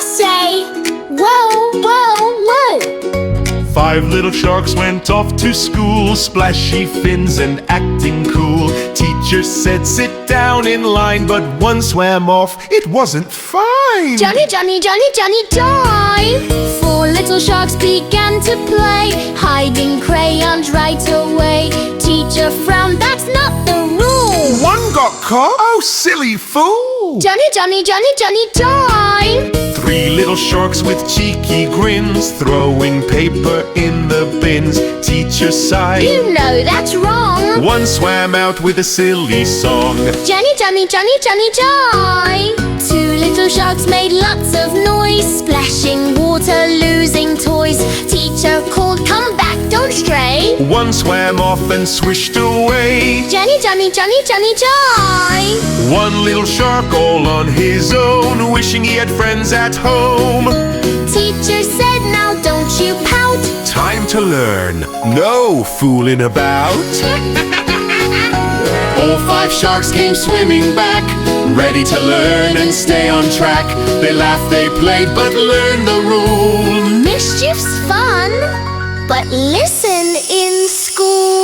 say, whoa, whoa, whoa. Five little sharks went off to school, splashy fins and acting cool. Teacher said sit down in line, but one swam off, it wasn't fine. Johnny, Johnny, Johnny, Johnny, dive! Four little sharks began to play, hiding crayons right away. Teacher frowned, that's not the rule. One got caught, oh silly fool. Johnny, Johnny, Johnny, Johnny, dive! Three little sharks with cheeky grins, throwing paper in the bins. Teacher sighed, You know that's wrong. one swam out with a silly song. Johnny, Johnny, Johnny, Johnny, dive! Two little sharks made lots of noise, splashing water, losing toys. Teacher called, come back, don't stray. One swam off and swished away. Johnny, Johnny, Johnny, Johnny, dive! One little shark all on his own, wishing he had friends at home. Teacher said, now don't you pout. Time to learn, no fooling about. All five sharks came swimming back, ready to learn and stay on track. They laughed, they played, but learned the rule. Mischief's fun, but listen in school.